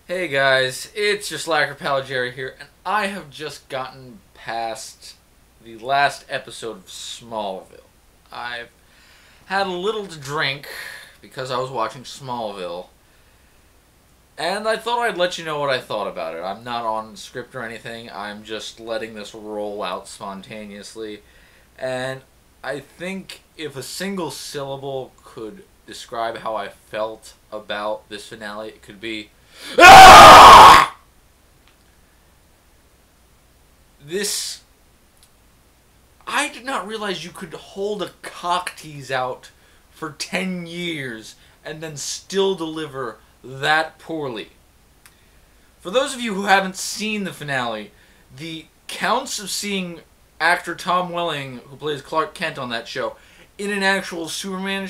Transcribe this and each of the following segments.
Hey guys, it's your slacker pal Jerry here, and I have just gotten past the last episode of Smallville. I've had a little to drink because I was watching Smallville, and I thought I'd let you know what I thought about it. I'm not on script or anything, I'm just letting this roll out spontaneously, and I think if a single syllable could describe how I felt about this finale, it could be ah! This... I did not realize you could hold a cock tease out for 10 years and then still deliver that poorly. For those of you who haven't seen the finale, the counts of seeing actor Tom Welling, who plays Clark Kent on that show, in an actual Superman,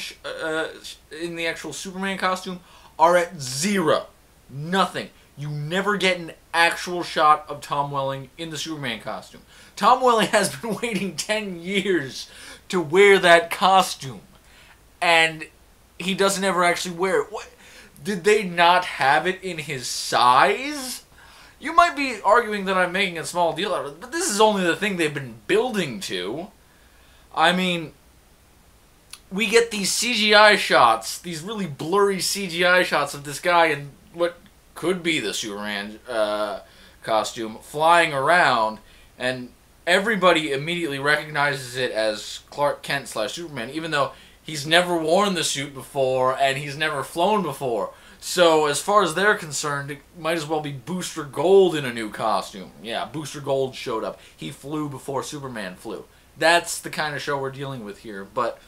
in the actual Superman costume, are at 0. Nothing. You never get an actual shot of Tom Welling in the Superman costume. Tom Welling has been waiting 10 years to wear that costume, and he doesn't ever actually wear it. What? Did they not have it in his size? You might be arguing that I'm making a small deal out of it, but this is only the thing they've been building to. I mean, we get these CGI shots, these really blurry CGI shots of this guy in what could be the Superman costume flying around, and everybody immediately recognizes it as Clark Kent / Superman, even though he's never worn the suit before and he's never flown before. So as far as they're concerned, it might as well be Booster Gold in a new costume. Yeah, Booster Gold showed up. He flew before Superman flew. That's the kind of show we're dealing with here, but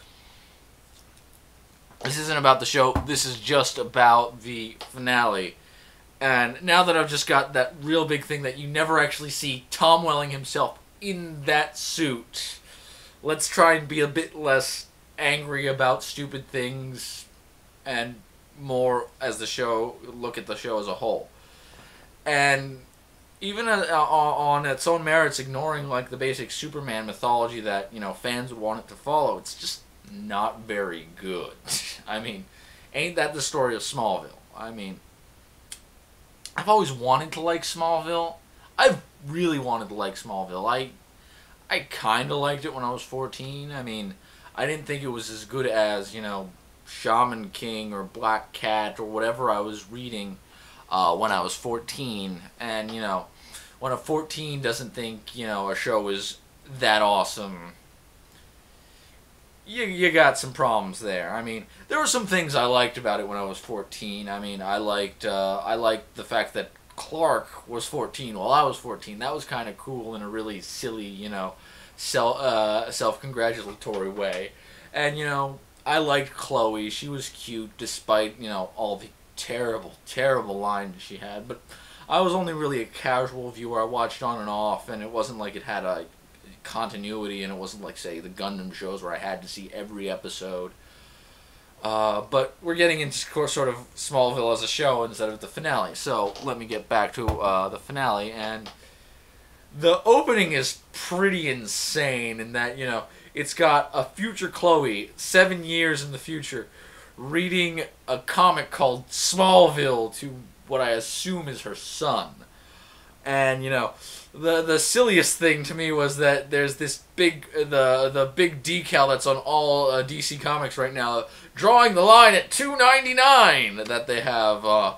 this isn't about the show. This is just about the finale. And now that I've just got that real big thing that you never actually see Tom Welling himself in that suit, let's try and be a bit less angry about stupid things and more as the show, look at the show as a whole. And even on its own merits, ignoring like the basic Superman mythology that, you know, fans would want it to follow, it's just not very good. I mean, ain't that the story of Smallville? I mean, I've always wanted to like Smallville. I've really wanted to like Smallville. I kind of liked it when I was 14. I mean, I didn't think it was as good as, you know, Shaman King or Black Cat or whatever I was reading when I was 14. And, you know, when a 14 doesn't think, you know, a show is that awesome, you got some problems there. I mean, there were some things I liked about it when I was 14. I mean, I liked the fact that Clark was 14 while I was 14. That was kind of cool in a really silly, you know, self-congratulatory way. And, you know, I liked Chloe. She was cute despite, you know, all the terrible, terrible lines she had. But I was only really a casual viewer. I watched on and off, and it wasn't like it had a continuity, and it wasn't like, say, the Gundam shows where I had to see every episode. But we're getting into sort of Smallville as a show instead of the finale. So let me get back to the finale. And the opening is pretty insane in that, you know, it's got a future Chloe, 7 years in the future, reading a comic called Smallville to what I assume is her son. And, you know, the silliest thing to me was that there's this big, the big decal that's on all DC Comics right now, drawing the line at $2.99 that they have on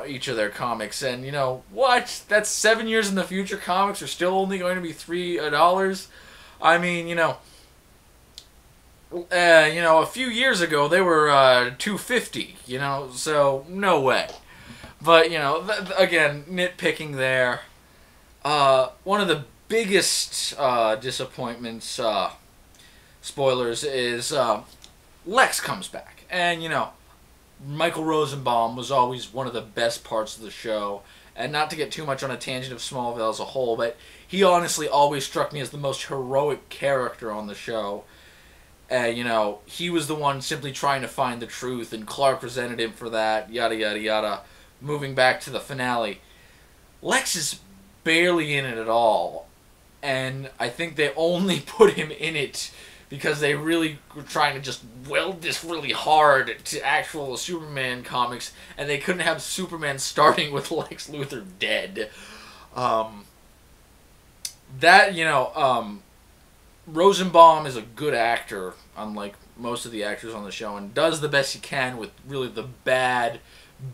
each of their comics. And, you know, what? That's 7 years in the future. Comics are still only going to be $3. I mean, you know, a few years ago they were $2.50. You know, so no way. But, you know, again, nitpicking there. One of the biggest disappointments, spoilers, is Lex comes back. And, you know, Michael Rosenbaum was always one of the best parts of the show. And not to get too much on a tangent of Smallville as a whole, but he honestly always struck me as the most heroic character on the show. You know, he was the one simply trying to find the truth, and Clark resented him for that, yada, yada, yada. Moving back to the finale, Lex is barely in it at all, and I think they only put him in it because they really were trying to just weld this really hard to actual Superman comics, and they couldn't have Superman starting with Lex Luthor dead. Rosenbaum is a good actor, unlike most of the actors on the show, and does the best he can with really the bad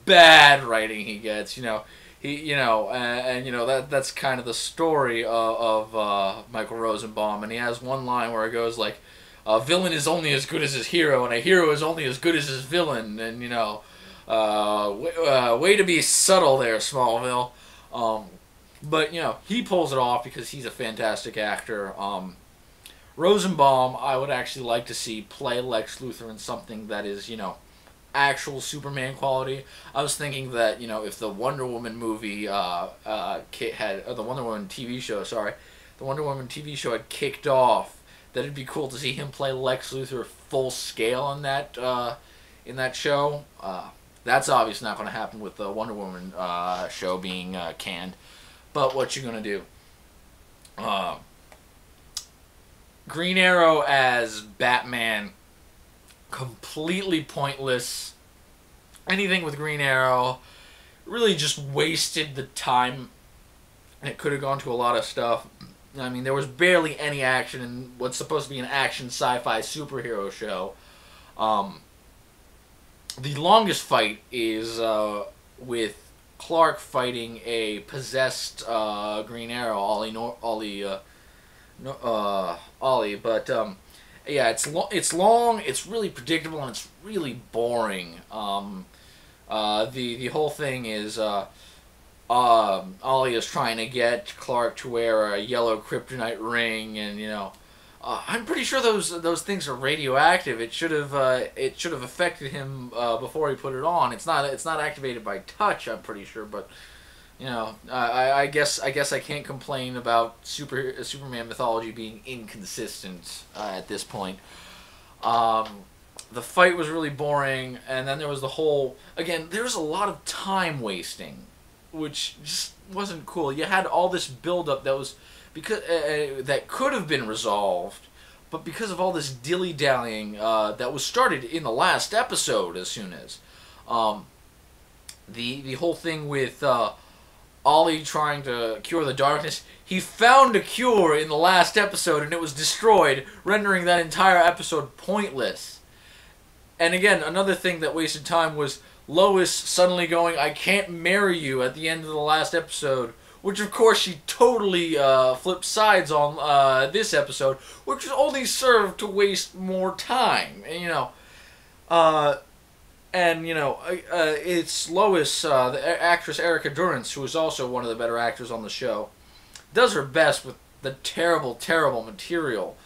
writing he gets. That's kind of the story of Michael Rosenbaum, and he has one line where it goes like, "A villain is only as good as his hero, and a hero is only as good as his villain." And way to be subtle there, Smallville. But he pulls it off because he's a fantastic actor. Rosenbaum, I would actually like to see play Lex Luthor in something that is, actual Superman quality. I was thinking that, if the Wonder Woman movie the Wonder Woman TV show, the Wonder Woman TV show had kicked off, that it'd be cool to see him play Lex Luthor full scale in that show. That's obviously not going to happen with the Wonder Woman show being canned. But what you gonna do? Green Arrow as Batman, completely pointless. Anything with Green Arrow really just wasted the time, and it could have gone to a lot of stuff. I mean, there was barely any action in what's supposed to be an action sci-fi superhero show. The longest fight is with Clark fighting a possessed Green Arrow, Ollie, but yeah, it's long, it's really predictable, and it's really boring. The whole thing is Ollie is trying to get Clark to wear a yellow kryptonite ring, and I'm pretty sure those things are radioactive. It should have affected him before he put it on. It's not activated by touch, I'm pretty sure, but I guess I can't complain about Superman mythology being inconsistent at this point. The fight was really boring, and then there was there's a lot of time wasting, which just wasn't cool. You had all this buildup that was that could have been resolved, but because of all this dilly-dallying that was started in the last episode, as soon as the whole thing with Ollie trying to cure the darkness, he found a cure in the last episode and it was destroyed, rendering that entire episode pointless. And again, another thing that wasted time was Lois suddenly going, "I can't marry you," at the end of the last episode, which of course she totally flipped sides on this episode, which only served to waste more time. It's Lois, the actress Erica Durance, who is also one of the better actors on the show, does her best with the terrible, terrible material.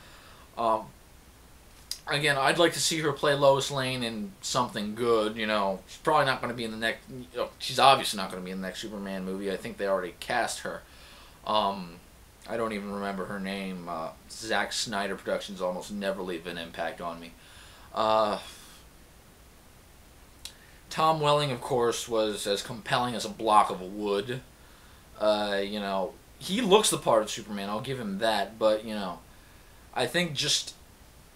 Again, I'd like to see her play Lois Lane in something good. She's probably not going to be in the next. She's obviously not going to be in the next Superman movie. I think they already cast her. I don't even remember her name. Zack Snyder Productions almost never leave an impact on me. Tom Welling, of course, was as compelling as a block of wood. He looks the part of Superman. I'll give him that. But I think just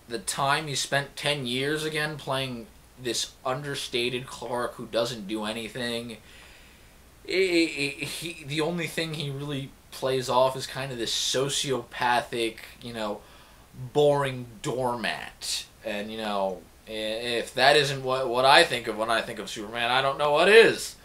the time he spent 10 years again playing this understated Clark who doesn't do anything. The only thing he really plays off is kind of this sociopathic, boring doormat. And, if that isn't what I think of when I think of Superman, I don't know what is.